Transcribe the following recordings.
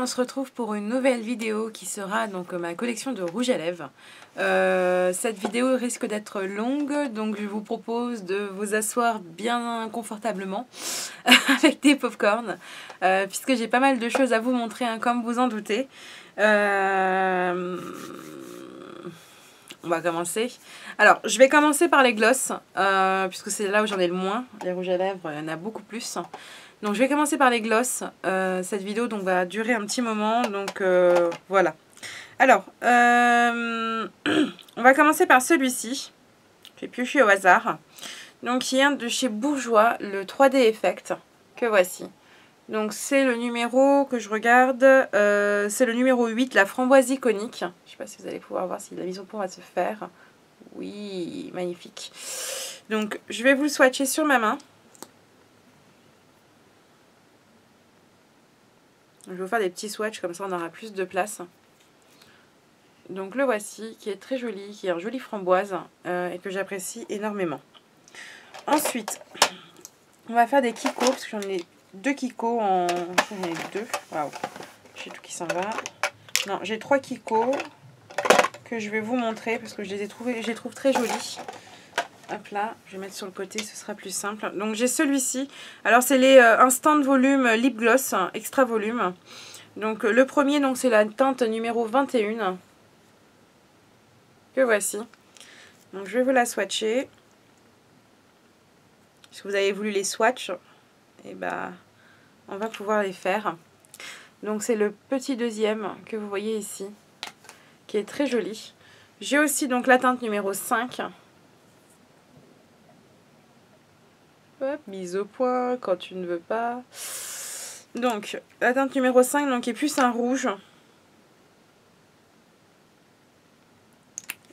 on se retrouve pour une nouvelle vidéo qui sera donc ma collection de rouge à lèvres. Cette vidéo risque d'être longue, donc je vous propose de vous asseoir bien confortablement avec des pop-corn, puisque j'ai pas mal de choses à vous montrer, hein, comme vous en doutez. On va commencer. Alors, je vais commencer par les glosses, puisque c'est là où j'en ai le moins. Les rouges à lèvres, il y en a beaucoup plus. Donc, je vais commencer par les glosses. Cette vidéo donc, va durer un petit moment, donc voilà. Alors, on va commencer par celui-ci. J'ai pioché au hasard. Donc, il vient de chez Bourjois, le 3D Effect, que voici. Donc, c'est le numéro que je regarde, c'est le numéro 8, la framboise iconique. Je ne sais pas si vous allez pouvoir voir si la mise au point va se faire. Oui, magnifique. Donc, je vais vous le swatcher sur ma main. Je vais vous faire des petits swatchs, comme ça on aura plus de place. Donc, le voici, qui est très joli, qui est un joli framboise et que j'apprécie énormément. Ensuite, on va faire des kikos, parce que j'en ai deux kikos en... J'en ai deux. Waouh, j'ai tout qui s'en va. Non, j'ai 3 kikos que je vais vous montrer parce que je les trouve très jolis. Hop là, je vais mettre sur le côté, ce sera plus simple. Donc j'ai celui-ci. Alors c'est les Instant Volume Lip Gloss Extra Volume. Donc le premier, donc c'est la teinte numéro 21 que voici. Donc je vais vous la swatcher. Si vous avez voulu les swatchs, et ben on va pouvoir les faire. Donc c'est le petit deuxième que vous voyez ici, qui est très joli. J'ai aussi donc la teinte numéro 5. Hop, mise au point quand tu ne veux pas. Donc la teinte numéro 5 donc, qui est plus un rouge.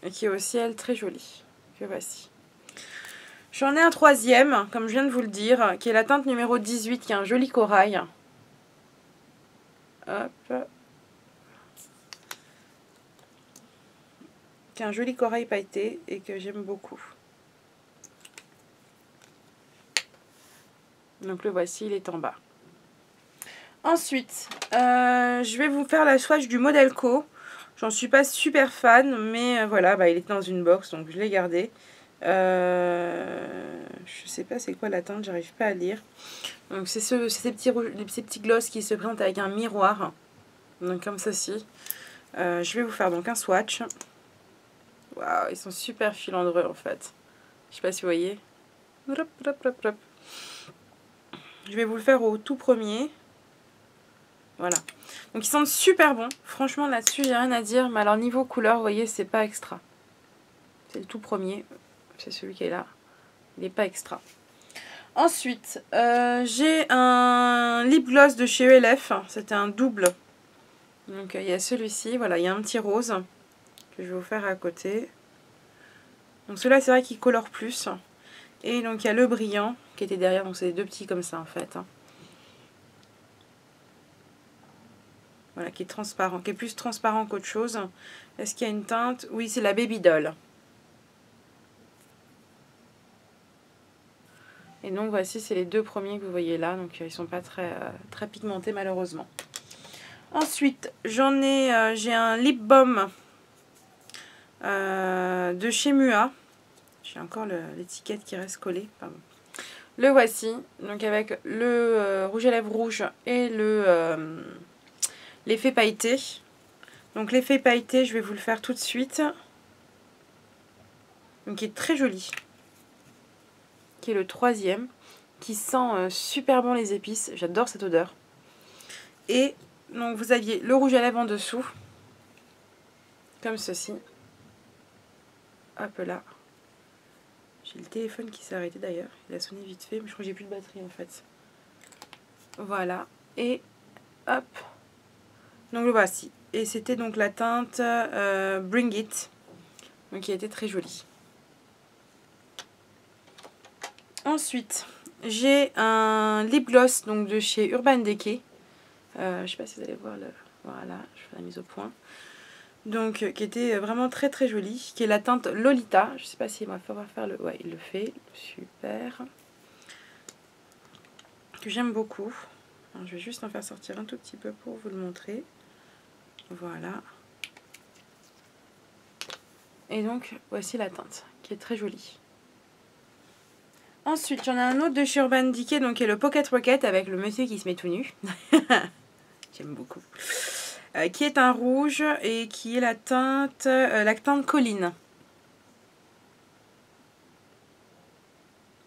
Et qui est aussi elle très jolie. Que voici. J'en ai un troisième, comme je viens de vous le dire, qui est la teinte numéro 18, qui est un joli corail. Hop. Qui est un joli corail pailleté et que j'aime beaucoup. Donc le voici, il est en bas. Ensuite, je vais vous faire la swatch du Model Co. J'en suis pas super fan, mais voilà, bah, il était dans une box, donc je l'ai gardé. Je sais pas c'est quoi la teinte, j'arrive pas à lire. Donc c'est ces petits gloss qui se présentent avec un miroir. Donc comme ceci. Je vais vous faire donc un swatch. Waouh, ils sont super filandreux en fait. Je sais pas si vous voyez. Hop, hop, hop, hop. Je vais vous le faire au tout premier. Voilà. Donc ils sentent super bon. Franchement là-dessus j'ai rien à dire. Mais alors niveau couleur, vous voyez, c'est pas extra. C'est le tout premier. C'est celui qui est là. Il n'est pas extra. Ensuite, j'ai un lip gloss de chez ELF. C'était un double. Donc il y a celui-ci. Voilà, il y a un petit rose que je vais vous faire à côté. Donc celui-là, c'est vrai qu'il colore plus. Et donc il y a le brillant qui était derrière. Donc c'est les deux petits comme ça en fait. Voilà, qui est transparent, qui est plus transparent qu'autre chose. Est-ce qu'il y a une teinte? Oui, c'est la Baby Doll. Et donc voici, c'est les deux premiers que vous voyez là. Donc ils ne sont pas très pigmentés malheureusement. Ensuite, j'ai un lip balm de chez Mua. J'ai encore l'étiquette qui reste collée. Pardon. Le voici, donc avec le rouge à lèvres rouge et l'effet pailleté. Donc l'effet pailleté, je vais vous le faire tout de suite. Donc il est très joli. Qui est le troisième. Qui sent super bon les épices. J'adore cette odeur. Et donc vous aviez le rouge à lèvres en dessous. Comme ceci. Hop là. J'ai le téléphone qui s'est arrêté d'ailleurs. Il a sonné vite fait, mais je crois que j'ai plus de batterie en fait. Voilà. Et hop. Donc le voici. Et c'était donc la teinte Bring It. Donc qui était très jolie. Ensuite, j'ai un lip gloss donc, de chez Urban Decay. Je sais pas si vous allez voir le... Voilà, je fais la mise au point. Donc qui était vraiment très très joli. Qui est la teinte Lolita. Je sais pas s'il va falloir faire le... Ouais, il le fait. Super. Que j'aime beaucoup. Alors, je vais juste en faire sortir un tout petit peu pour vous le montrer. Voilà. Et donc, voici la teinte, qui est très jolie. Ensuite, j'en ai un autre de chez Urban Decay, donc qui est le Pocket Rocket avec le monsieur qui se met tout nu. J'aime beaucoup. Qui est un rouge et qui est la teinte colline.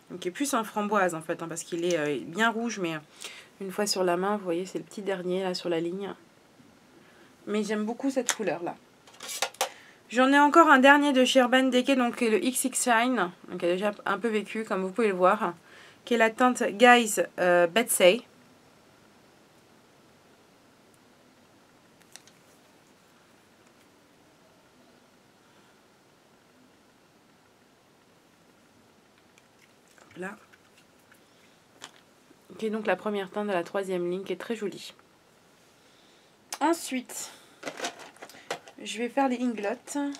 Donc, qui est plus un framboise en fait, hein, parce qu'il est bien rouge, mais une fois sur la main, vous voyez, c'est le petit dernier là sur la ligne. Mais j'aime beaucoup cette couleur là. J'en ai encore un dernier de chez Urban Decay, donc le XX Shine, donc qui a déjà un peu vécu, comme vous pouvez le voir, qui est la teinte Guys Betsey. Là. Qui est donc la première teinte de la troisième ligne, qui est très jolie. Ensuite, je vais faire les inglots. Je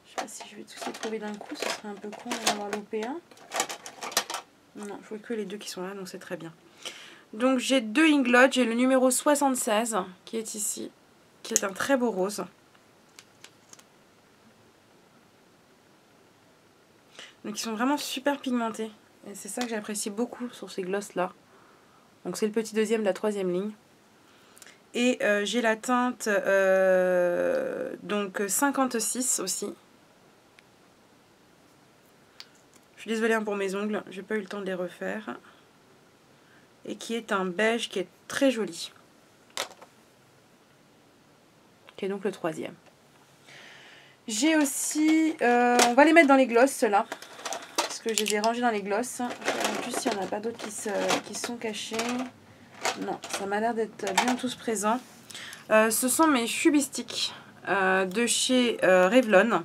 sais pas si je vais tous les trouver d'un coup, ce serait un peu con d'en avoir loupé un. Non, je vois que les deux qui sont là, donc c'est très bien. Donc j'ai deux inglots, j'ai le numéro 76 qui est ici, qui est un très beau rose. Donc ils sont vraiment super pigmentés. Et c'est ça que j'apprécie beaucoup sur ces glosses là. Donc c'est le petit deuxième de la troisième ligne. Et j'ai la teinte donc 56 aussi. Je suis désolée pour mes ongles, j'ai pas eu le temps de les refaire. Et qui est un beige qui est très joli. Qui est donc le troisième. J'ai aussi... on va les mettre dans les glosses, ceux-là. Parce que je les ai rangés dans les glosses. En plus, il n'y en a pas d'autres qui sont cachés. Non, ça m'a l'air d'être bien tous présents. Ce sont mes Chubistiques de chez Revlon.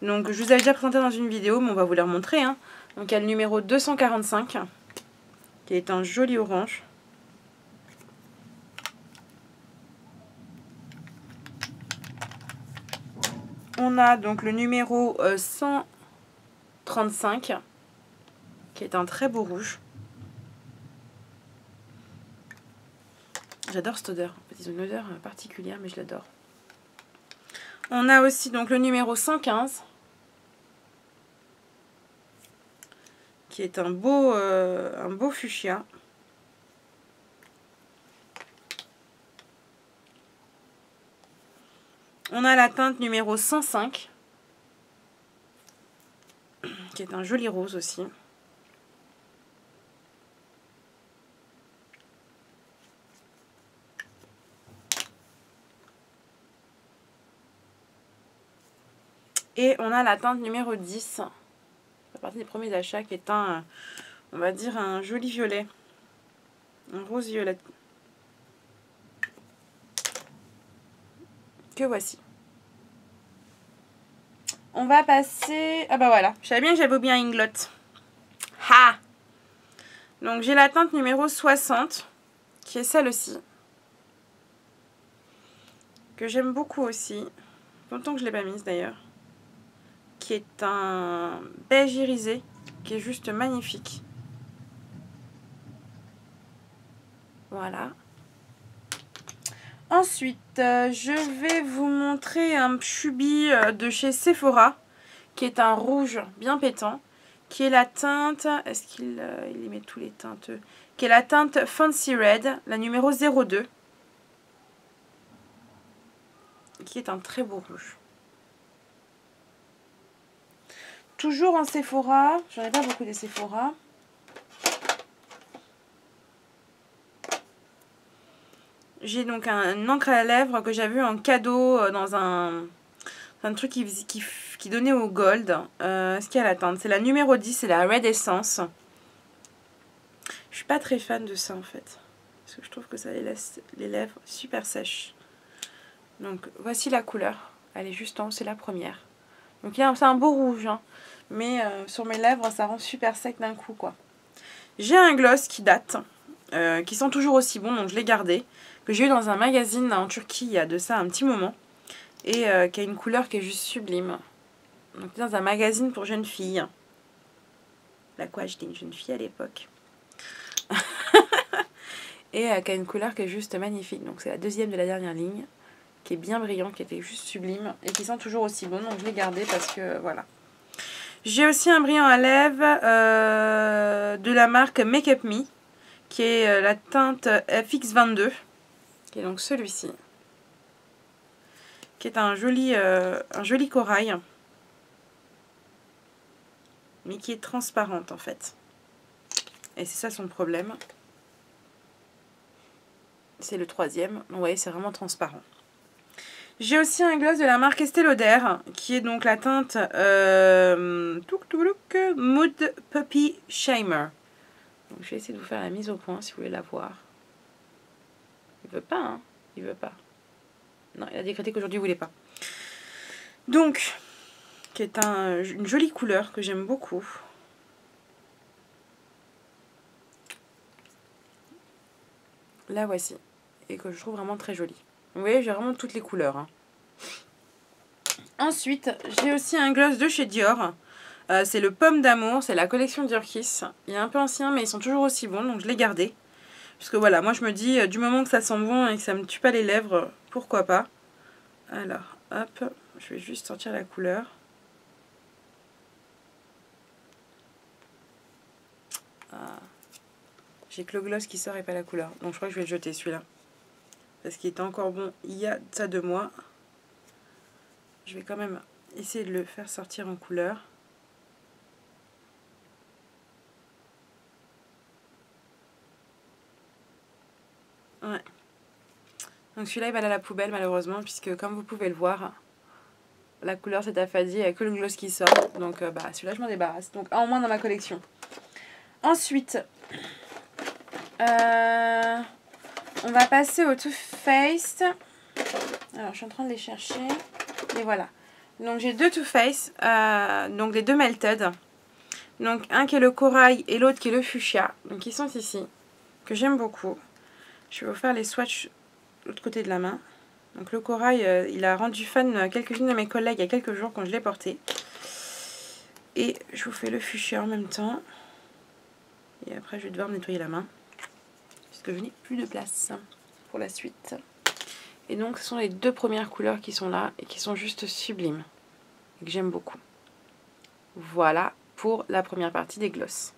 Donc, je vous avais déjà présenté dans une vidéo, mais on va vous les remontrer. Hein. Donc, il y a le numéro 245, qui est un joli orange. On a donc le numéro 135, qui est un très beau rouge. J'adore cette odeur. En fait, ils ont une odeur particulière, mais je l'adore. On a aussi donc le numéro 115, qui est un beau fuchsia. On a la teinte numéro 105, qui est un joli rose aussi. Et on a la teinte numéro 10, ça fait partie des premiers achats, qui est un, on va dire, un joli violet. Un rose violet. Que voici. On va passer... Ah bah voilà, je savais bien que j'avais oublié un inglot. Ha! Donc j'ai la teinte numéro 60, qui est celle-ci. Que j'aime beaucoup aussi. Longtemps que je ne l'ai pas mise d'ailleurs. Qui est un beige irisé, qui est juste magnifique. Voilà. Ensuite, je vais vous montrer un Chubi de chez Sephora, qui est un rouge bien pétant, qui est la teinte, est-ce qu'il il y met tous les teintes, qui est la teinte Fancy Red, la numéro 02, qui est un très beau rouge. Toujours en Sephora, j'en ai pas beaucoup des Sephora. J'ai donc un encre à lèvres que j'avais eu en cadeau dans un truc qui donnait au gold. Ce qu'il y a la teinte, c'est la numéro 10, c'est la Red Essence. Je suis pas très fan de ça en fait. Parce que je trouve que ça laisse les lèvres super sèches. Donc voici la couleur. Elle est juste en haut, c'est la première. Donc c'est un beau rouge. Hein. Mais sur mes lèvres, ça rend super sec d'un coup quoi. J'ai un gloss qui date. Qui sent toujours aussi bon, donc je l'ai gardé. Que j'ai eu dans un magazine en Turquie il y a de ça un petit moment. Et qui a une couleur qui est juste sublime. Donc dans un magazine pour jeunes filles. Là quoi, j'étais une jeune fille à l'époque. et qui a une couleur qui est juste magnifique. Donc c'est la deuxième de la dernière ligne, qui est bien brillant, qui était juste sublime et qui sent toujours aussi bon. Donc je l'ai gardé parce que voilà. J'ai aussi un brillant à lèvres de la marque Make Up Me, qui est la teinte FX22, qui est donc celui-ci, qui est un joli corail, mais qui est transparente en fait. Et c'est ça son problème. C'est le troisième. Vous voyez, c'est vraiment transparent. J'ai aussi un gloss de la marque Estée Lauder, qui est donc la teinte Mood Puppy Shimmer. Donc, je vais essayer de vous faire la mise au point si vous voulez la voir. Il veut pas, hein? Il veut pas. Non, il a décrété qu'aujourd'hui il voulait pas. Donc, qui est une jolie couleur que j'aime beaucoup. La voici. Et que je trouve vraiment très jolie. Vous voyez, j'ai vraiment toutes les couleurs. Hein. Ensuite, j'ai aussi un gloss de chez Dior. C'est le Pomme d'amour. C'est la collection Dior Kiss. Il est un peu ancien, mais ils sont toujours aussi bons. Donc je l'ai gardé. Parce que voilà, moi je me dis, du moment que ça sent bon et que ça me tue pas les lèvres, pourquoi pas. Alors, hop. Je vais juste sortir la couleur. Ah. J'ai que le gloss qui sort et pas la couleur. Donc je crois que je vais le jeter celui-là. Parce qu'il était encore bon il y a ça 2 mois. Je vais quand même essayer de le faire sortir en couleur. Ouais. Donc celui-là il va aller à la poubelle malheureusement. Puisque comme vous pouvez le voir, la couleur s'est affadie. Il n'y a que le gloss qui sort. Donc celui-là je m'en débarrasse. Donc un en moins dans ma collection. Ensuite, on va passer au Too Faced. Alors je suis en train de les chercher. Et voilà. Donc j'ai deux Too Faced. Donc les deux Melted. Donc un qui est le corail et l'autre qui est le fuchsia. Donc ils sont ici. Que j'aime beaucoup. Je vais vous faire les swatchs de l'autre côté de la main. Donc le corail, il a rendu fan quelques-unes de mes collègues il y a quelques jours quand je l'ai porté. Et je vous fais le fuchsia en même temps. Et après je vais devoir me nettoyer la main. Puisque je n'ai plus de place pour la suite. Et donc ce sont les deux premières couleurs qui sont là et qui sont juste sublimes. Et que j'aime beaucoup. Voilà pour la première partie des gloss.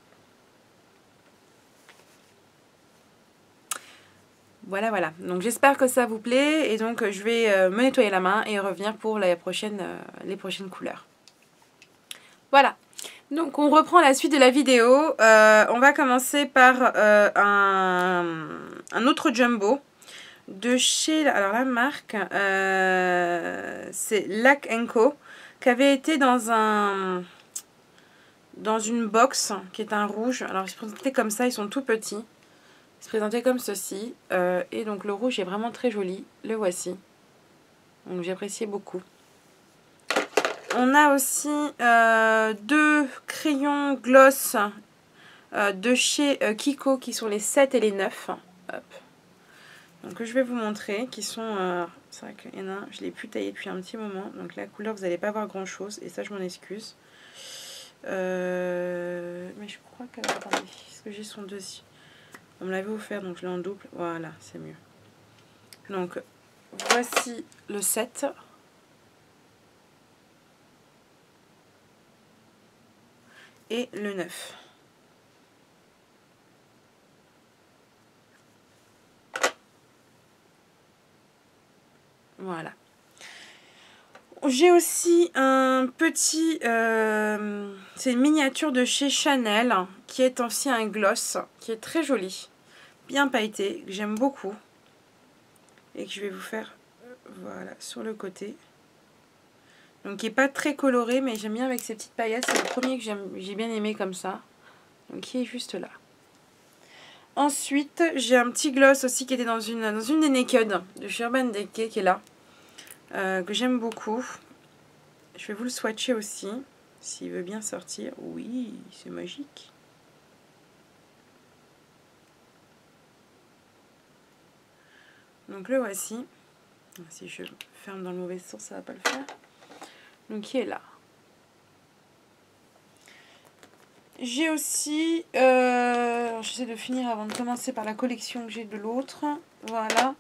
Voilà, voilà. Donc j'espère que ça vous plaît. Et donc je vais me nettoyer la main et revenir pour les prochaines couleurs. Voilà. Donc on reprend la suite de la vidéo. On va commencer par un autre jumbo. De chez, alors la marque, c'est Lac & Co, qui avait été dans une box, qui est un rouge. Alors ils se présentaient comme ça, ils sont tout petits. Ils se présentaient comme ceci. Et donc le rouge est vraiment très joli, le voici. Donc j'appréciais beaucoup. On a aussi deux crayons gloss de chez Kiko, qui sont les 7 et les 9. Hop. Donc je vais vous montrer, qui sont, c'est vrai qu'il y en a un, je ne l'ai plus taillé depuis un petit moment, donc la couleur vous n'allez pas voir grand chose, et ça je m'en excuse. Mais je crois que, attendez, est-ce que j'ai son dossier? On me l'avait offert, donc je l'ai en double, voilà, c'est mieux. Donc voici le 7. Et le 9. Voilà. J'ai aussi un petit... c'est une miniature de chez Chanel, qui est aussi un gloss, qui est très joli, bien pailleté, que j'aime beaucoup. Et que je vais vous faire, voilà, sur le côté. Donc qui n'est pas très coloré, mais j'aime bien avec ces petites paillettes. C'est le premier que j'ai bien aimé comme ça. Donc qui est juste là. Ensuite, j'ai un petit gloss aussi qui était dans une des Naked de chez Urban Decay, qui est là. Que j'aime beaucoup. Je vais vous le swatcher aussi, s'il veut bien sortir. Oui, c'est magique. Donc le voici. Si je ferme dans le mauvais sens, ça va pas le faire. Donc qui est là. J'ai aussi, j'essaie de finir avant de commencer par la collection que j'ai de l'autre. Voilà.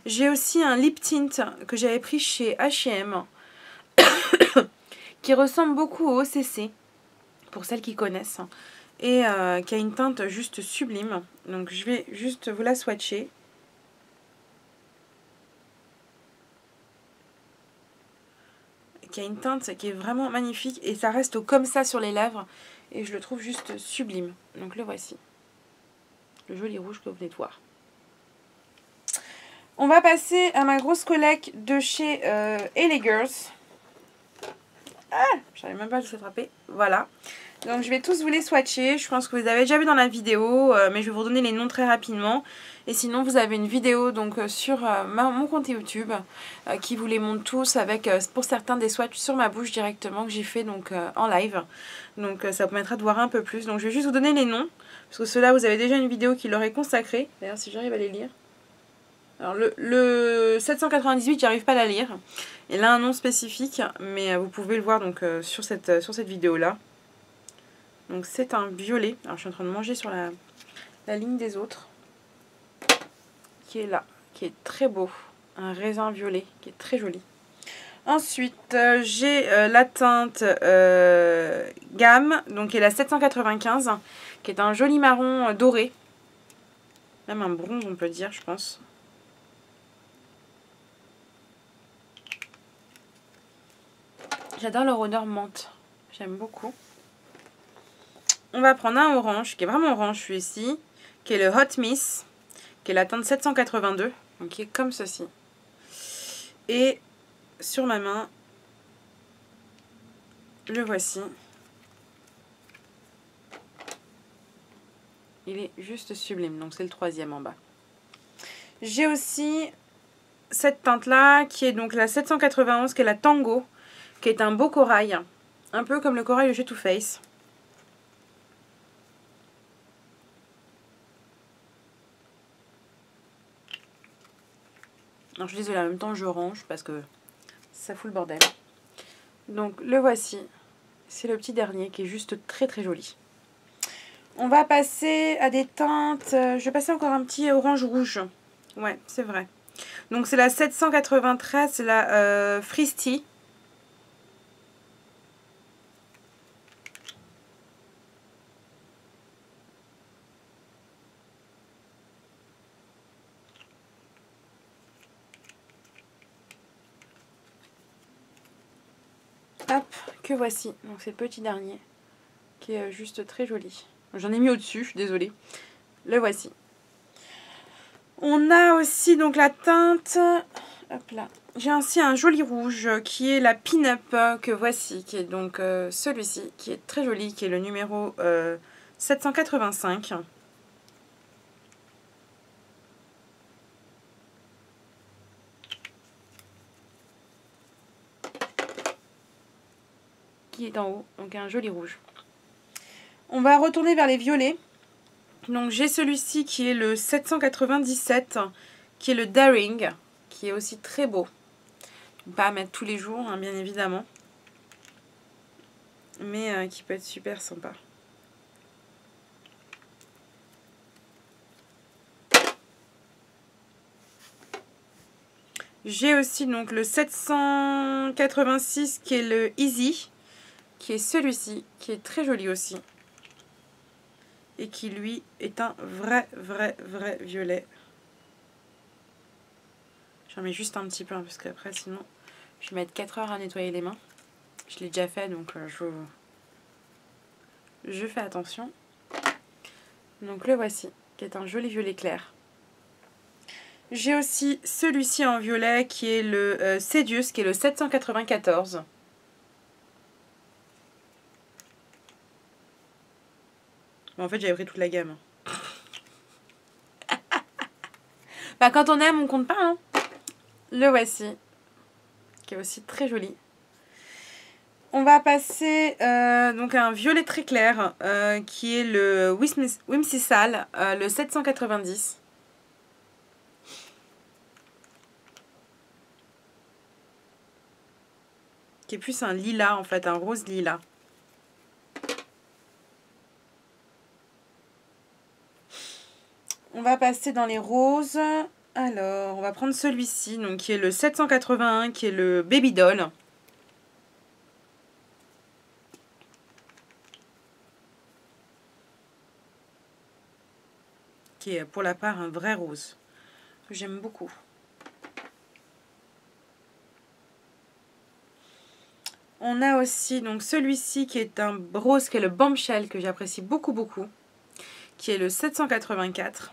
J'ai aussi un lip tint que j'avais pris chez H&M qui ressemble beaucoup au OCC, pour celles qui connaissent, et qui a une teinte juste sublime. Donc je vais juste vous la swatcher. Qui a une teinte qui est vraiment magnifique et ça reste comme ça sur les lèvres et je le trouve juste sublime. Donc le voici. Le joli rouge que vous venez de voir. On va passer à ma grosse collecte de chez LA Girls. Ah, j'arrive même pas à les attraper. Voilà. Donc je vais tous vous les swatcher. Je pense que vous avez déjà vu dans la vidéo, mais je vais vous donner les noms très rapidement. Et sinon vous avez une vidéo donc sur mon compte YouTube qui vous les montre tous avec pour certains des swatchs sur ma bouche directement que j'ai fait donc en live. Donc ça vous permettra de voir un peu plus. Donc je vais juste vous donner les noms parce que ceux-là vous avez déjà une vidéo qui leur est consacrée. D'ailleurs si j'arrive à les lire. Alors le 798 j'arrive pas à la lire. Il a un nom spécifique mais vous pouvez le voir donc sur cette vidéo là. Donc c'est un violet. Alors je suis en train de manger sur la ligne des autres. Qui est là. Qui est très beau. Un raisin violet. Qui est très joli. Ensuite j'ai la teinte gamme. Donc qui est la 795. Qui est un joli marron doré. Même un bronze on peut dire je pense. J'adore leur odeur menthe. J'aime beaucoup. On va prendre un orange, qui est vraiment orange celui-ci, qui est le Hot Miss, qui est la teinte 782, donc qui est comme ceci. Et sur ma main, le voici. Il est juste sublime, donc c'est le troisième en bas. J'ai aussi cette teinte-là, qui est donc la 791, qui est la Tango, qui est un beau corail, un peu comme le corail de chez Too Faced. Alors je suis désolée, en même temps je range parce que ça fout le bordel. Donc le voici. C'est le petit dernier qui est juste très très joli. On va passer à des teintes. Je vais passer encore un petit orange rouge. Ouais, c'est vrai. Donc c'est la 793, c'est la Fristy. Hop, que voici. Donc c'est le petit dernier qui est juste très joli. J'en ai mis au-dessus, je suis désolée. Le voici. On a aussi donc la teinte. Hop là. J'ai ainsi un joli rouge qui est la Pin-Up que voici, qui est donc celui-ci, qui est très joli, qui est le numéro 785. Qui est en haut, donc un joli rouge. On va retourner vers les violets. Donc j'ai celui-ci qui est le 797, qui est le Daring, qui est aussi très beau. Pas à mettre tous les jours, hein, bien évidemment. Mais qui peut être super sympa. J'ai aussi donc le 786 qui est le Easy, qui est celui-ci, qui est très joli aussi. Et qui lui est un vrai violet. J'en mets juste un petit peu, hein, parce qu'après sinon je vais mettre 4 heures à nettoyer les mains. Je l'ai déjà fait donc je fais attention. Donc le voici, qui est un joli violet clair. J'ai aussi celui-ci en violet qui est le Cedius, qui est le 794. Bon, en fait, j'avais pris toute la gamme. Bah, quand on aime, on compte pas. Hein. Le voici, qui est aussi très joli. On va passer donc à un violet très clair, qui est le Whimsical, le 790. Qui est plus un lilas en fait, un rose lilas. On va passer dans les roses. Alors, on va prendre celui-ci, donc qui est le 781, qui est le Baby Doll. Qui est pour la part un vrai rose, que j'aime beaucoup. On a aussi donc celui-ci qui est un rose, qui est le Bombshell, que j'apprécie beaucoup, qui est le 784.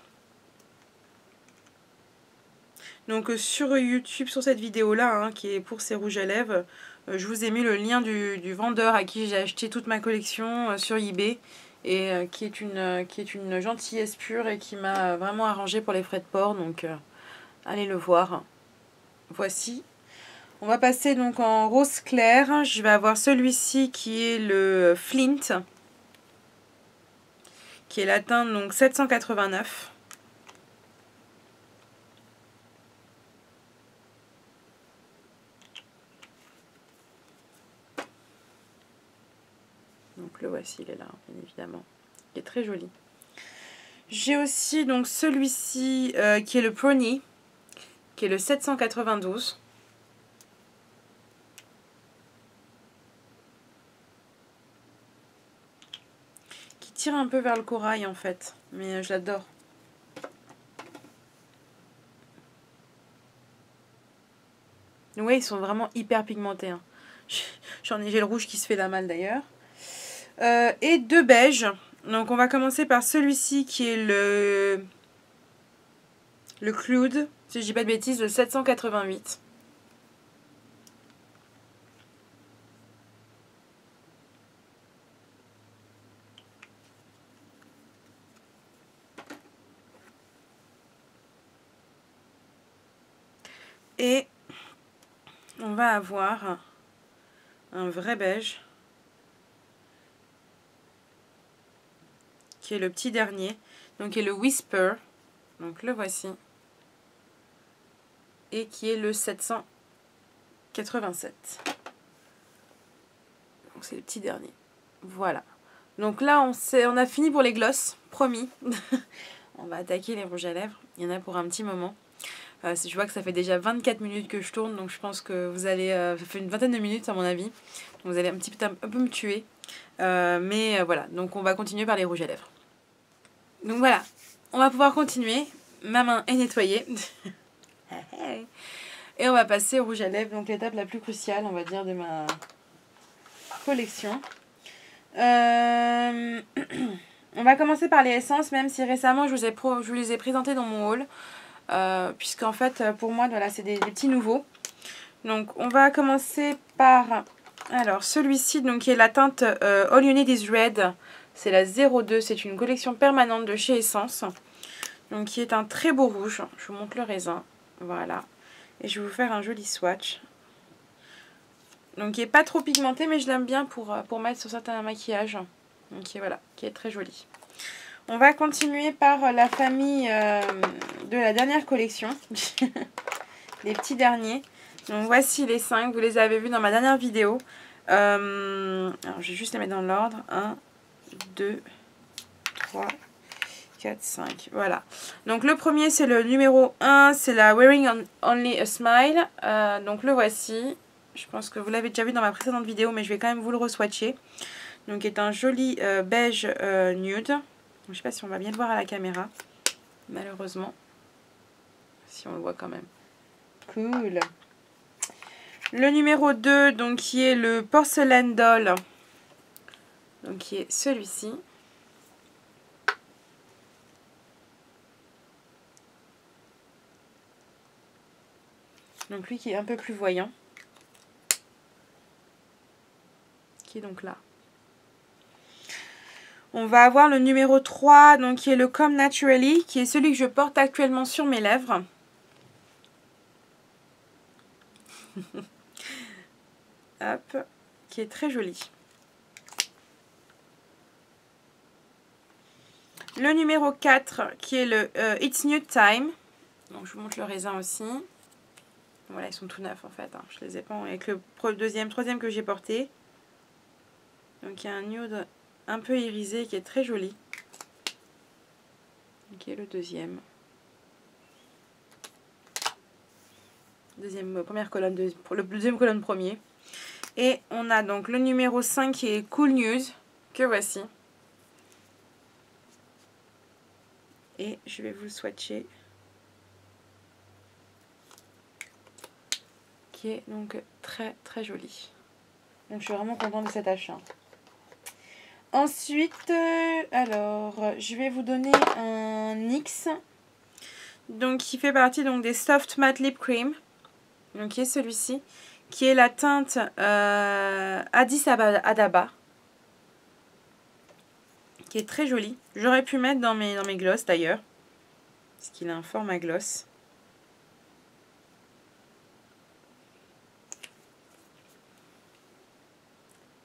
Donc sur YouTube, sur cette vidéo-là, hein, qui est pour ces rouges à lèvres, je vous ai mis le lien du vendeur à qui j'ai acheté toute ma collection sur eBay. Et qui est une gentillesse pure et qui m'a vraiment arrangé pour les frais de port. Donc allez le voir. Voici. On va passer donc en rose clair. Je vais avoir celui-ci qui est le Flint, qui est la teinte donc 789. Donc le voici, il est là, bien évidemment. Il est très joli. J'ai aussi donc celui-ci qui est le Prony, qui est le 792. Qui tire un peu vers le corail en fait, mais je l'adore. Ouais, ils sont vraiment hyper pigmentés. Hein. J'ai le rouge qui se fait la malle d'ailleurs. Et deux beiges. Donc on va commencer par celui-ci qui est le Cloud, si je dis pas de bêtises, le 788. Et on va avoir un vrai beige qui est le petit dernier, donc qui est le Whisper, donc le voici, et qui est le 787. Donc c'est le petit dernier. Voilà. Donc là on a fini pour les glosses, promis. On va attaquer les rouges à lèvres. Il y en a pour un petit moment. Je vois que ça fait déjà 24 minutes que je tourne, donc je pense que vous allez... ça fait une vingtaine de minutes à mon avis. Donc vous allez un peu me tuer. Mais voilà, donc on va continuer par les rouges à lèvres. Donc voilà, on va pouvoir continuer. Ma main est nettoyée. Et on va passer au rouge à lèvres, donc l'étape la plus cruciale, on va dire, de ma collection. On va commencer par les essences, même si récemment je vous les ai présentés dans mon haul. Puisqu'en fait, pour moi, voilà, c'est des petits nouveaux. Donc on va commencer par... Alors celui-ci, donc qui est la teinte All You Need Is Red. C'est la 02, c'est une collection permanente de chez Essence. Donc qui est un très beau rouge. Je vous montre le raisin. Voilà. Et je vais vous faire un joli swatch. Donc qui est pas trop pigmenté, mais je l'aime bien pour mettre sur certains maquillages. Donc voilà, qui est très joli. On va continuer par la famille de la dernière collection. Les petits derniers. Donc voici les 5, vous les avez vus dans ma dernière vidéo. Alors je vais juste les mettre dans l'ordre. 1, 2, 3, 4, 5. Voilà. Donc le premier c'est le numéro 1, c'est la Wearing Only a Smile. Donc le voici. Je pense que vous l'avez déjà vu dans ma précédente vidéo, mais je vais quand même vous le re-swatcher. Donc il est un joli beige nude. Je ne sais pas si on va bien le voir à la caméra. Malheureusement. Si on le voit quand même. Cool. Le numéro 2, donc qui est le Porcelain Doll. Donc qui est celui-ci. Donc lui qui est un peu plus voyant. Qui est donc là. On va avoir le numéro 3, donc qui est le Come Naturally, qui est celui que je porte actuellement sur mes lèvres. Hop, qui est très joli. Le numéro 4, qui est le It's Nude Time. Donc je vous montre le raisin aussi. Voilà, ils sont tout neufs en fait. Hein. Je les ai pas avec le troisième que j'ai porté. Donc il y a un nude un peu irisé qui est très joli. qui est le deuxième. Première colonne, pour le deuxième colonne premier. Et on a donc le numéro 5 qui est Cool News, que voici. Et je vais vous le swatcher. Qui est donc très très joli. Donc je suis vraiment contente de cet achat. Ensuite, alors, je vais vous donner un NYX. Donc qui fait partie donc des Soft Matte Lip Cream. Donc qui est celui-ci. Qui est la teinte Addis Ababa. Qui est très joli. J'aurais pu mettre dans mes gloss d'ailleurs. Parce qu'il a un format gloss.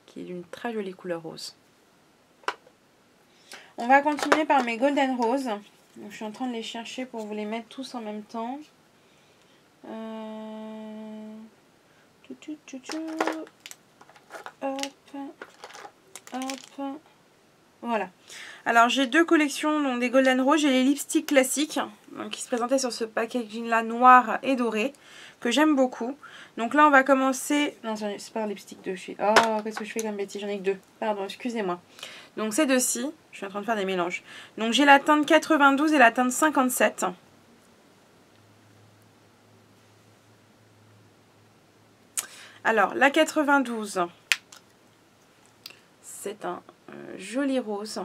Qui est d'une très jolie couleur rose. On va continuer par mes Golden Rose. Donc, je suis en train de les chercher pour vous les mettre tous en même temps. Hop. Hop. Voilà. Alors j'ai deux collections donc des Golden Rose. J'ai les lipsticks classiques donc, qui se présentaient sur ce packaging là noir et doré que j'aime beaucoup. Donc là on va commencer. Non, c'est pas un lipstick de chez. Oh, qu'est-ce que je fais comme bêtise? J'en ai que deux. Pardon, excusez-moi. Donc c'est deux-ci. Je suis en train de faire des mélanges. Donc j'ai la teinte 92 et la teinte 57. Alors la 92, c'est un joli rose.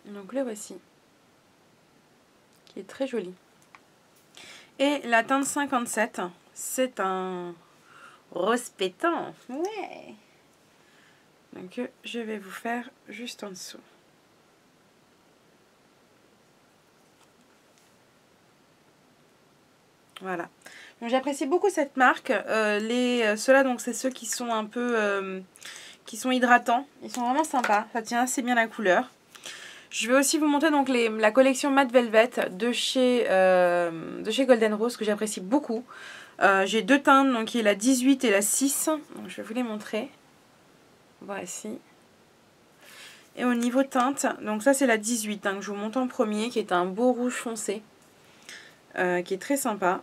Donc le voici, qui est très joli. Et la teinte 57, c'est un rose pétant. Ouais. Donc je vais vous faire juste en dessous. Voilà. Donc j'apprécie beaucoup cette marque. Ceux-là, donc c'est ceux qui sont un peu qui sont hydratants. Ils sont vraiment sympas. Ça tient assez bien la couleur. Je vais aussi vous montrer donc la collection Matte Velvet de chez Golden Rose que j'apprécie beaucoup. J'ai deux teintes, donc qui est la 18 et la 6. Donc, je vais vous les montrer. Voici. Et au niveau teinte, donc ça c'est la 18 hein, que je vous montre en premier, qui est un beau rouge foncé, qui est très sympa.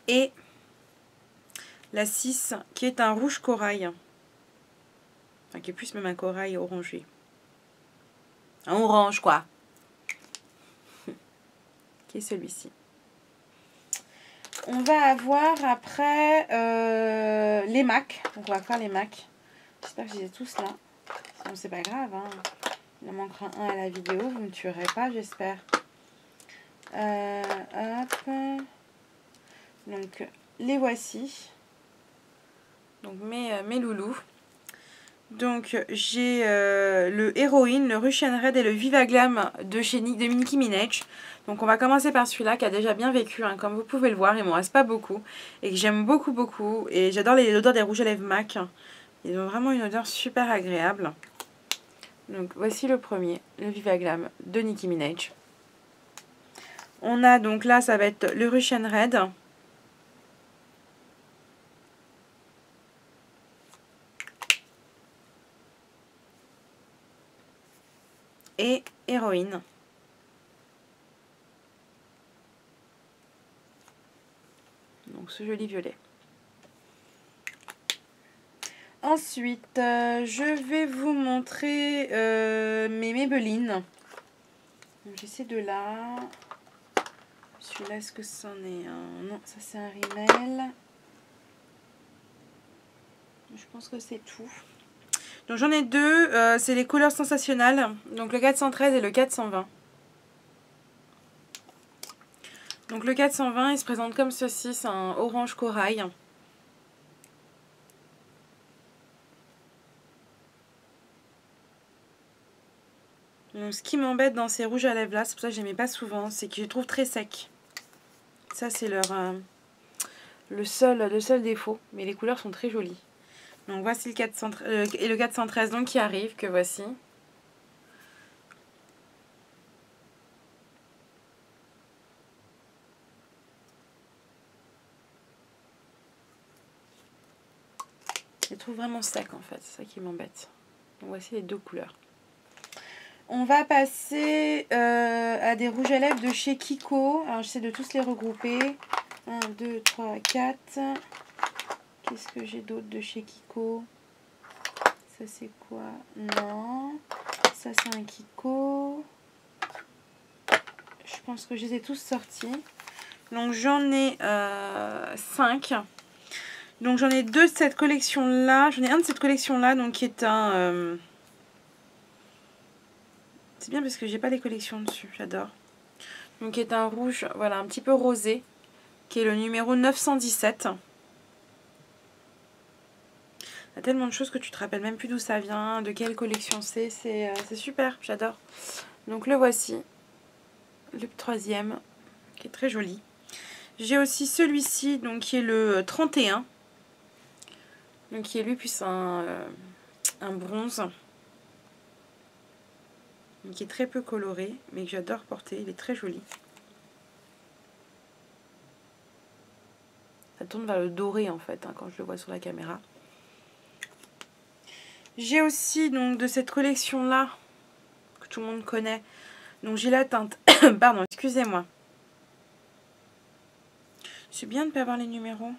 Et la 6 qui est un rouge corail, enfin qui est plus même un corail orangé. Un orange quoi. Qui est celui-ci. On va avoir après les MAC. Donc on va faire les MAC. J'espère que j'ai tous là. Sinon c'est pas grave. Hein. Il en manquera un à la vidéo. Vous ne me tuerez pas, j'espère. Hop. Donc les voici. Donc mes loulous. Donc j'ai le Héroïne, le Russian Red et le Viva Glam de Nicki Minaj. Donc on va commencer par celui-là qui a déjà bien vécu, hein, comme vous pouvez le voir, il m'en reste pas beaucoup. Et que j'aime beaucoup beaucoup. Et j'adore l'odeur des rouges à lèvres MAC. Ils ont vraiment une odeur super agréable. Donc voici le premier, le Viva Glam de Nicki Minaj. On a donc là, ça va être le Russian Red. Et Héroïne. Donc ce joli violet. Ensuite, je vais vous montrer mes Maybelline. J'ai ces deux-là. Celui-là, est-ce que c'en est un? Non, ça c'est un Rimmel. Je pense que c'est tout. Donc j'en ai deux, c'est les couleurs sensationnelles. Donc le 413 et le 420. Donc le 420, il se présente comme ceci, c'est un orange corail. Donc ce qui m'embête dans ces rouges à lèvres là, c'est pour ça que je les mets pas souvent, c'est que je les trouve très secs. Ça c'est le seul défaut, mais les couleurs sont très jolies. Donc voici le 413 donc qui arrive, que voici. trouve vraiment sec en fait, c'est ça qui m'embête. Donc voici les deux couleurs. On va passer à des rouges à lèvres de chez Kiko. Alors j'essaie de tous les regrouper. 1, 2, 3, 4. Qu'est-ce que j'ai d'autre de chez Kiko? Ça c'est quoi? Non. Ça c'est un Kiko. Je pense que je les ai tous sortis. Donc j'en ai 5. Donc j'en ai 2 de cette collection là. J'en ai un de cette collection là, donc qui est un... C'est bien parce que j'ai pas les collections dessus, j'adore. Donc qui est un rouge, voilà, un petit peu rosé, qui est le numéro 917. Il y a tellement de choses que tu te rappelles même plus d'où ça vient, de quelle collection c'est super, j'adore. Donc le voici, le troisième, qui est très joli. J'ai aussi celui-ci, donc qui est le 31, donc qui est lui plus un bronze, qui est très peu coloré, mais que j'adore porter, il est très joli. Ça tourne vers le doré en fait, hein, quand je le vois sur la caméra. J'ai aussi donc de cette collection là, que tout le monde connaît, donc j'ai la teinte, pardon, excusez-moi. C'est bien de ne pas avoir les numéros.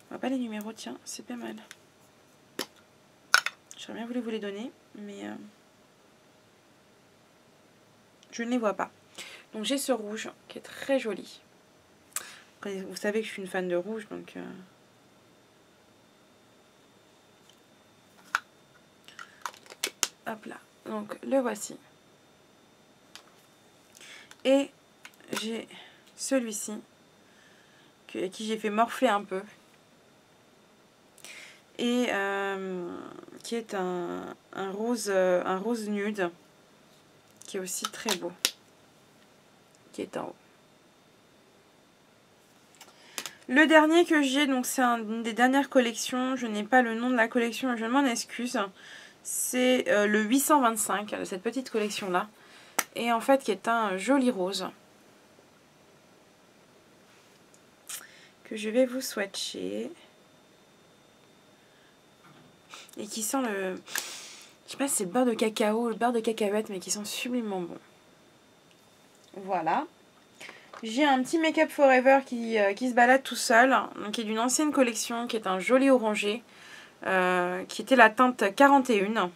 On va pas les numéros, tiens, c'est pas mal. J'aurais bien voulu vous les donner, mais je ne les vois pas. Donc j'ai ce rouge qui est très joli. Après, vous savez que je suis une fan de rouge, donc... Hop là, donc le voici. Et j'ai celui-ci, à qui j'ai fait morfler un peu. Et qui est un rose nude, qui est aussi très beau, qui est en haut. Le dernier que j'ai, donc c'est une des dernières collections, je n'ai pas le nom de la collection, je m'en excuse. C'est le 825 de cette petite collection là, et en fait qui est un joli rose que je vais vous swatcher et qui sent le, je sais pas si c'est le beurre de cacao, le beurre de cacahuète, mais qui sent sublimement bon. Voilà. J'ai un petit Make Up Forever qui se balade tout seul, donc qui est d'une ancienne collection, qui est un joli orangé, qui était la teinte 41.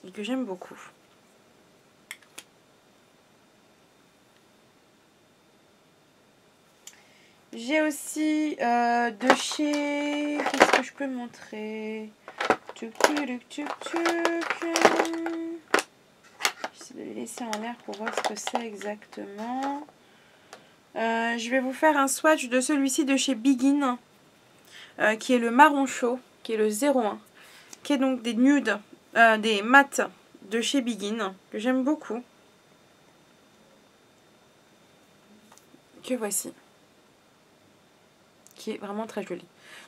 Et que j'aime beaucoup. J'ai aussi de chez... Qu'est-ce que je peux montrer? J'essaie de les laisser en l'air pour voir ce que c'est exactement. Je vais vous faire un swatch de celui-ci de chez Begin, qui est le marron chaud, qui est le 01, qui est donc des nudes, des mats de chez Begin, que j'aime beaucoup. Que voici. Qui est vraiment très joli.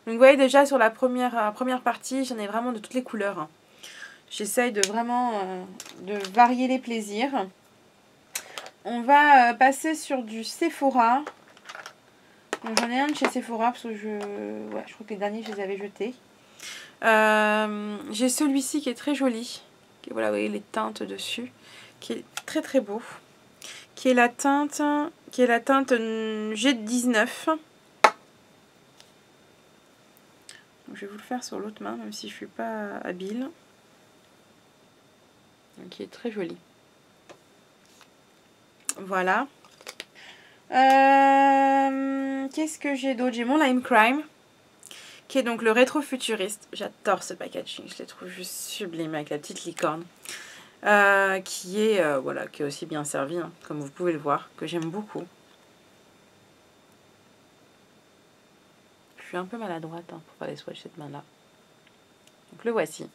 Donc vous voyez déjà sur la première partie, j'en ai vraiment de toutes les couleurs. J'essaye de vraiment de varier les plaisirs. On va passer sur du Sephora. Donc j'en ai un de chez Sephora parce que je crois que les derniers je les avais jetés. J'ai celui-ci qui est très joli. Qui, voilà, vous voyez les teintes dessus. Qui est très très beau. Qui est la teinte G19. Donc, je vais vous le faire sur l'autre main, même si je ne suis pas habile. Donc, qui est très joli. Voilà. Qu'est-ce que j'ai d'autre? J'ai mon Lime Crime, qui est donc le rétro-futuriste. J'adore ce packaging, je les trouve juste sublime avec la petite licorne. Qui est aussi bien servi, hein, comme vous pouvez le voir, que j'aime beaucoup. Je suis un peu maladroite pour faire les swatchs cette main-là. Donc le voici.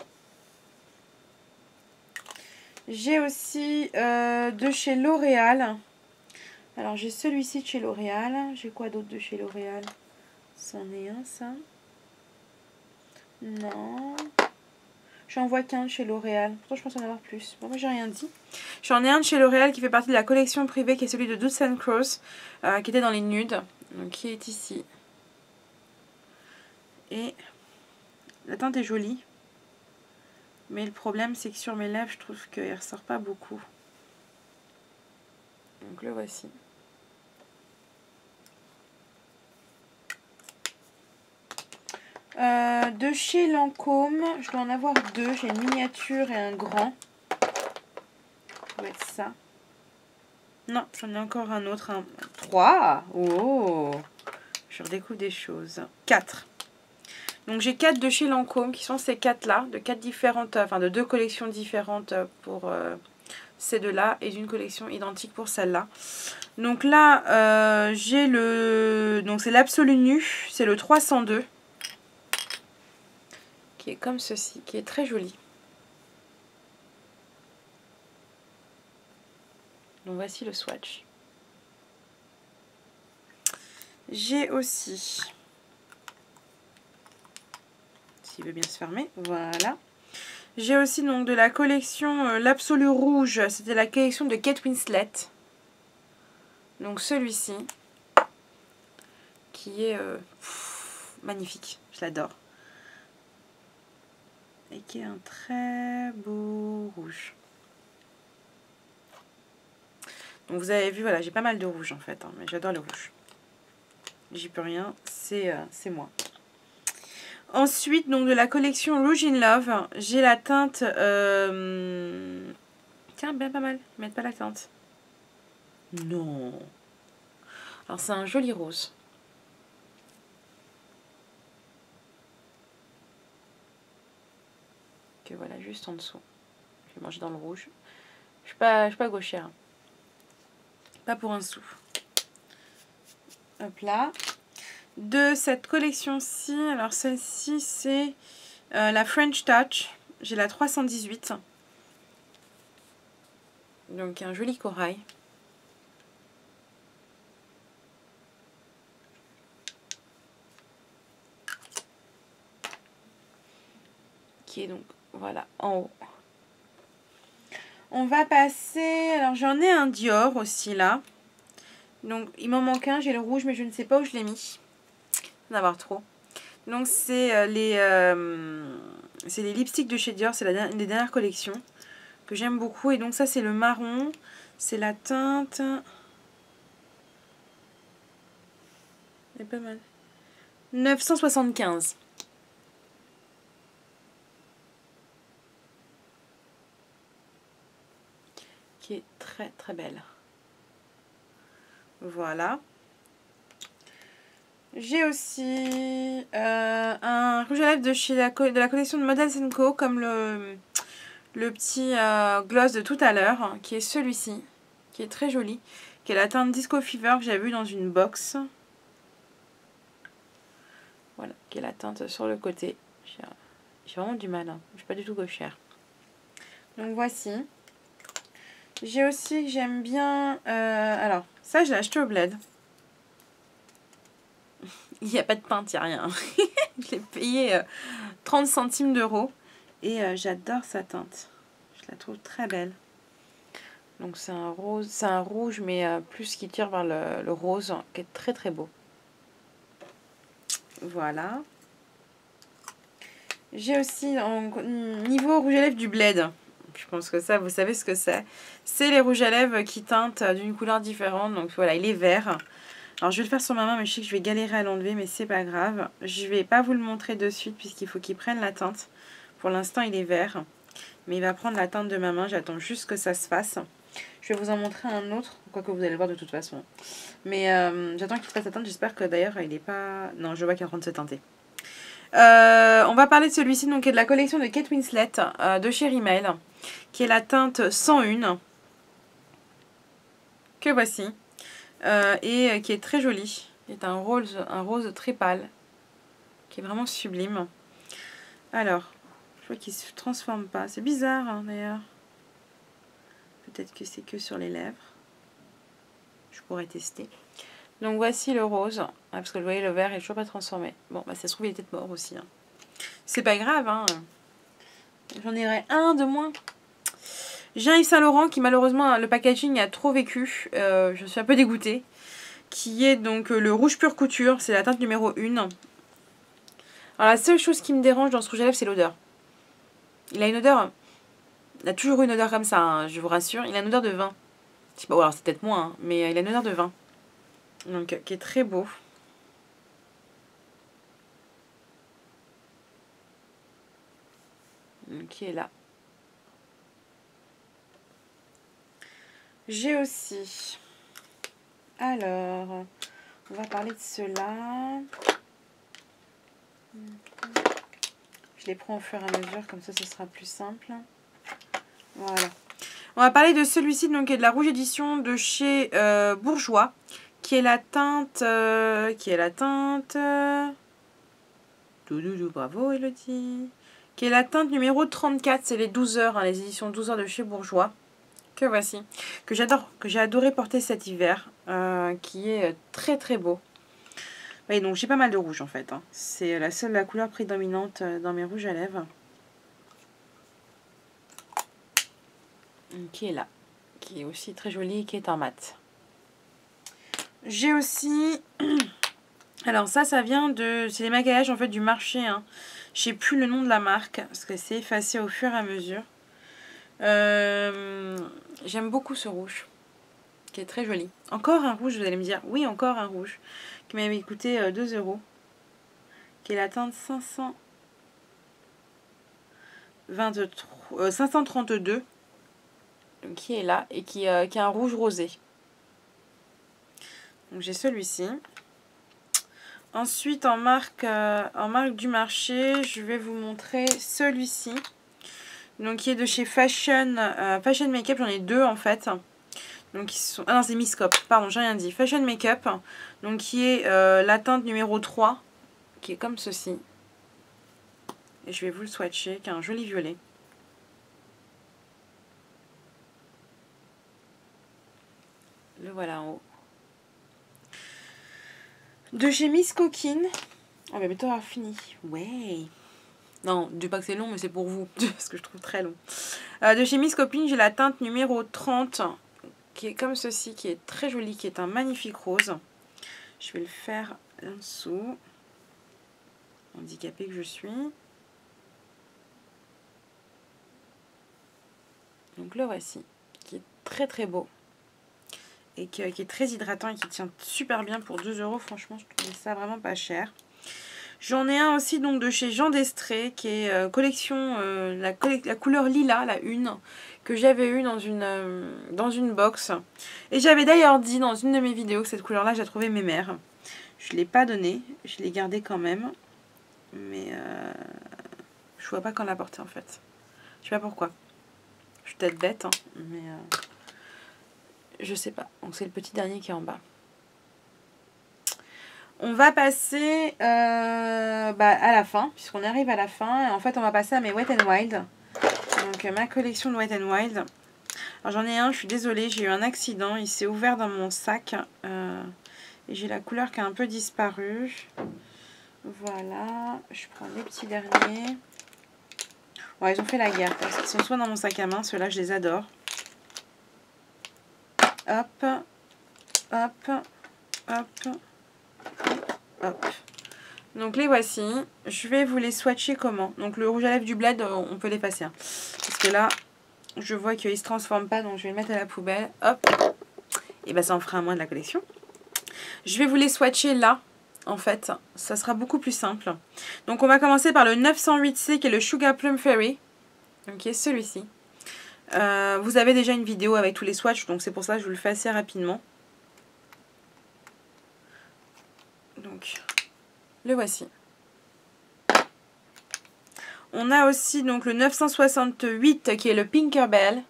J'ai aussi de chez L'Oréal. Alors j'ai celui-ci de chez L'Oréal. J'ai quoi d'autre de chez L'Oréal? C'en est un, ça? Non. J'en vois qu'un chez L'Oréal. Pourtant, je pense en avoir plus. Bon, moi, j'ai rien dit. J'en ai un de chez L'Oréal qui fait partie de la collection privée, qui est celui de Doots & Cross, qui était dans les nudes. Donc, qui est ici. Et la teinte est jolie. Mais le problème, c'est que sur mes lèvres, je trouve qu'il ne ressort pas beaucoup. Donc, le voici. De chez Lancôme, je dois en avoir deux. J'ai une miniature et un grand. Ça doit être ça. Non, j'en ai encore un autre. 3. Oh, je redécouvre des choses. 4. Donc j'ai 4 de chez Lancôme qui sont ces 4-là, de 4 différentes, enfin de 2 collections différentes pour ces deux-là et d'une collection identique pour celle-là. Donc là, j'ai le... Donc c'est l'Absolu Nu, c'est le 302. Qui est comme ceci, qui est très joli. Donc voici le swatch. J'ai aussi, s'il veut bien se fermer, voilà. J'ai aussi donc de la collection l'Absolu Rouge, c'était la collection de Kate Winslet. Donc celui-ci, qui est magnifique, je l'adore. Et qui est un très beau rouge. Donc vous avez vu, voilà, j'ai pas mal de rouge en fait, hein, mais j'adore le rouge. J'y peux rien, c'est moi. Ensuite, donc de la collection Rouge in Love, j'ai la teinte... Tiens, bien pas mal, ils mettent pas la teinte. Non. Alors c'est un joli rose. Que voilà, juste en dessous. Je vais manger dans le rouge. Je suis pas gauchère. Pas pour un sou. Hop là. De cette collection-ci, alors celle-ci c'est la French Touch. J'ai la 318. Donc un joli corail. Qui est donc, voilà, en haut. On va passer... Alors j'en ai un Dior aussi là. Donc il m'en manque un, j'ai le rouge mais je ne sais pas où je l'ai mis. Il va y en avoir trop. Donc c'est les lipsticks de chez Dior, c'est une des dernières collections que j'aime beaucoup. Et donc ça c'est le marron, c'est la teinte... Elle est pas mal. 975. Qui est très très belle. Voilà. J'ai aussi un rouge à lèvres de la collection de Models & Co. Comme le petit gloss de tout à l'heure, hein, qui est celui-ci, qui est très joli, qui est la teinte Disco Fever que j'avais vu dans une box. Voilà, qui est la teinte sur le côté. J'ai vraiment du mal, hein. Je suis pas du tout gauchère. Donc voici. J'ai aussi que j'aime bien... alors, ça je l'ai acheté au Bled. Il n'y a pas de pinte, il n'y a rien. Je l'ai payé 30 centimes d'euros. Et j'adore sa teinte. Je la trouve très belle. Donc c'est un rose, c'est un rouge, mais plus qui tire vers le rose, qui est très très beau. Voilà. J'ai aussi, niveau rouge à lèvres du Bled, je pense que ça, vous savez ce que c'est. C'est les rouges à lèvres qui teintent d'une couleur différente. Donc voilà, il est vert. Alors je vais le faire sur ma main, mais je sais que je vais galérer à l'enlever, mais c'est pas grave. Je vais pas vous le montrer de suite, puisqu'il faut qu'il prenne la teinte. Pour l'instant, il est vert. Mais il va prendre la teinte de ma main, j'attends juste que ça se fasse. Je vais vous en montrer un autre, quoique vous allez le voir de toute façon. Mais j'attends qu'il se fasse la teinte, j'espère que d'ailleurs il est pas... Non, je vois qu'il est en train de se teinter. On va parler de celui-ci, donc qui est de la collection de Kate Winslet, de chez Rimmel, qui est la teinte 101, que voici, et qui est très jolie. C'est un rose très pâle, qui est vraiment sublime. Alors, je vois qu'il ne se transforme pas, c'est bizarre hein, d'ailleurs. Peut-être que c'est que sur les lèvres. Je pourrais tester. Donc voici le rose. Ah, parce que vous voyez, le vert est toujours pas transformé. Bon, bah ça se trouve, il est peut-être mort aussi. Hein. C'est pas grave. Hein. J'en irai un de moins. J'ai un Yves Saint Laurent qui malheureusement le packaging a trop vécu. Je suis un peu dégoûtée. Qui est donc le rouge pure couture. C'est la teinte numéro 1. Alors la seule chose qui me dérange dans ce rouge à lèvres c'est l'odeur. Il a une odeur... Il a toujours une odeur comme ça, hein, je vous rassure. Il a une odeur de vin. Je sais pas, alors c'est peut-être moins, hein, mais il a une odeur de vin. Donc qui est très beau. Donc, qui est là. J'ai aussi... Alors, on va parler de ceux-là. Je les prends au fur et à mesure, comme ça ce sera plus simple. Voilà. On va parler de celui-ci, donc qui est de la Rouge Édition de chez Bourjois, qui est la teinte... Doudoudou, bravo Elodie. Qui est la teinte numéro 34, c'est les 12 heures, hein, les éditions 12 heures de chez Bourjois. Que voici, que j'adore, que j'ai adoré porter cet hiver, qui est très très beau. Oui, donc j'ai pas mal de rouge en fait, hein. C'est la couleur prédominante dans mes rouges à lèvres. Qui est là, qui est aussi très jolie, qui est en mat. J'ai aussi, alors ça vient de, c'est les maquillages en fait du marché, hein. Je sais plus le nom de la marque, parce que c'est effacé au fur et à mesure. J'aime beaucoup ce rouge, qui est très joli. Encore un rouge, vous allez me dire, oui encore un rouge, qui m'avait coûté 2 €, qui est la teinte 532, donc qui est là, et qui a un rouge rosé. Donc j'ai celui-ci. Ensuite en marque du marché, je vais vous montrer celui-ci. Donc qui est de chez Fashion Makeup, j'en ai deux en fait. Donc ils sont... Ah non, c'est Miscop, pardon, j'ai rien dit. Fashion Makeup, donc qui est la teinte numéro 3, qui est comme ceci. Et je vais vous le swatcher, qui a un joli violet. Le voilà en haut. De chez Miss Coquine. Oh, mais bientôt avoir fini. Ouais. Non, dis pas que c'est long, mais c'est pour vous, parce que je trouve très long. De chez Miss Coquine, j'ai la teinte numéro 30, qui est comme ceci, qui est très jolie, qui est un magnifique rose. Je vais le faire là en dessous. Handicapée que je suis. Donc le voici, qui est très très beau. Et qui est très hydratant et qui tient super bien pour 2 €. Franchement, je trouvais ça vraiment pas cher. J'en ai un aussi donc de chez Jean d'Estrée, qui est collection, la couleur lilas, la une, que j'avais eu dans une box. Et j'avais d'ailleurs dit dans une de mes vidéos que cette couleur-là, j'ai trouvé mes mères. Je ne l'ai pas donnée, je l'ai gardée quand même. Mais je vois pas quand la porter en fait. Je sais pas pourquoi. Je suis peut-être bête, hein, mais je sais pas. Donc c'est le petit dernier qui est en bas. On va passer à la fin, puisqu'on arrive à la fin. Et en fait, on va passer à mes Wet n Wild. Donc, ma collection de Wet n Wild. Alors, j'en ai un, je suis désolée, j'ai eu un accident. Il s'est ouvert dans mon sac. Et j'ai la couleur qui a un peu disparu. Voilà. Je prends les petits derniers. Ouais, ils ont fait la guerre, parce qu'ils sont soit dans mon sac à main. Ceux-là, je les adore. Hop. Hop. Hop. Hop. Donc les voici. Je vais vous les swatcher comment. Donc le rouge à lèvres du Bled, on peut l'effacer. Hein. Parce que là, je vois qu'il ne se transforme pas, donc je vais le mettre à la poubelle. Hop. Et ben ça en fera un moins de la collection. Je vais vous les swatcher là, en fait. Ça sera beaucoup plus simple. Donc on va commencer par le 908C qui est le Sugar Plum Fairy. Ok, celui-ci. Vous avez déjà une vidéo avec tous les swatchs, donc c'est pour ça que je vous le fais assez rapidement. Donc, le voici. On a aussi donc le 968 qui est le Pinkerbell.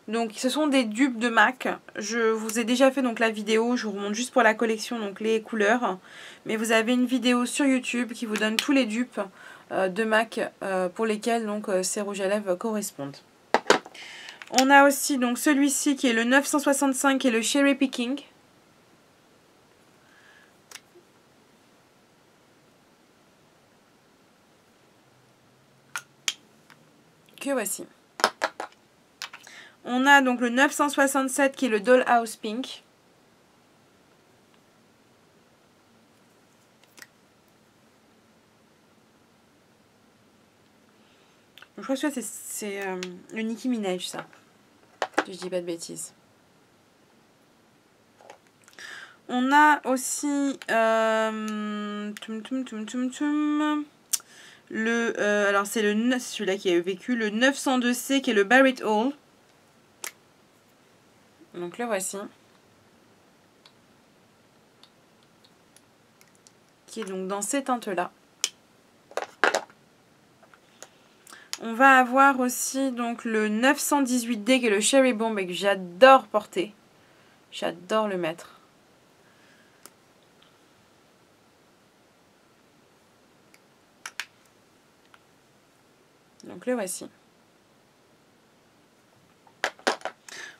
Donc ce sont des dupes de MAC. Je vous ai déjà fait donc la vidéo, je vous remonte juste pour la collection, donc les couleurs. Mais vous avez une vidéo sur YouTube qui vous donne tous les dupes de MAC pour lesquels donc ces rouges à lèvres correspondent. On a aussi donc celui-ci qui est le 965 qui est le Cherry Picking. Que voici. On a donc le 967 qui est le Dollhouse Pink. Je crois que c'est le Nicki Minaj, ça. Si je dis pas de bêtises. On a aussi alors c'est celui-là qui a vécu, le 902C qui est le Barrett Hall. Donc le voici. Qui est donc dans ces teintes-là. On va avoir aussi donc le 918D qui est le Cherry Bomb et que j'adore porter. J'adore le mettre. Donc le voici.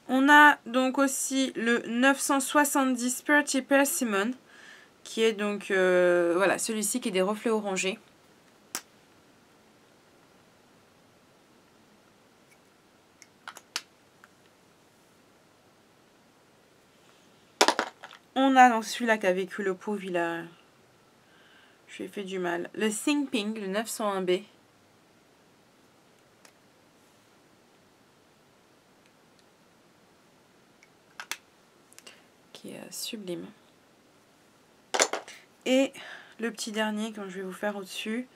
On a donc aussi le 970 Pretty Persimmon qui est donc voilà, celui-ci qui est des reflets orangés. On a donc celui-là qui a vécu le pauvre, je lui ai fait du mal. Le Think Pink, le 901B. Qui est sublime. Et le petit dernier, quand je vais vous faire au-dessus,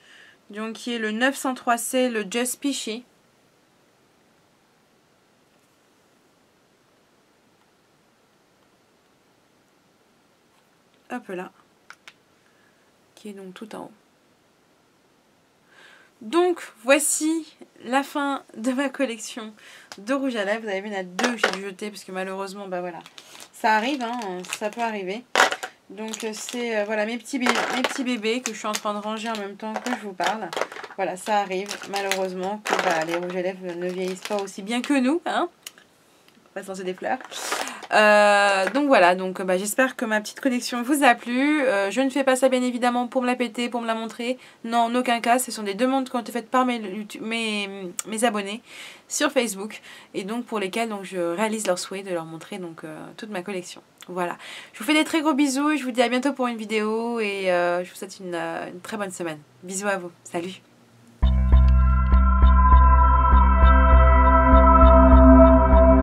donc qui est le 903C, le Just Peachy. Hop là. Qui est donc tout en haut. Donc, voici la fin de ma collection de rouge à lèvres. Vous avez vu, il y en a deux que j'ai dû jeter parce que malheureusement, bah voilà, ça arrive, hein, ça peut arriver. Donc, c'est voilà mes petits bébés que je suis en train de ranger en même temps que je vous parle. Voilà, ça arrive, malheureusement, que bah, les rouges à lèvres ne vieillissent pas aussi bien que nous, hein. Pas censé des fleurs. Donc voilà, donc bah, j'espère que ma petite collection vous a plu. Je ne fais pas ça bien évidemment pour me la péter, pour me la montrer. Non, en aucun cas, ce sont des demandes qui ont été faites par mes abonnés sur Facebook. Et donc pour lesquels donc, je réalise leur souhait de leur montrer donc, toute ma collection. Voilà, je vous fais des très gros bisous et je vous dis à bientôt pour une vidéo. Et je vous souhaite une très bonne semaine. Bisous à vous, salut!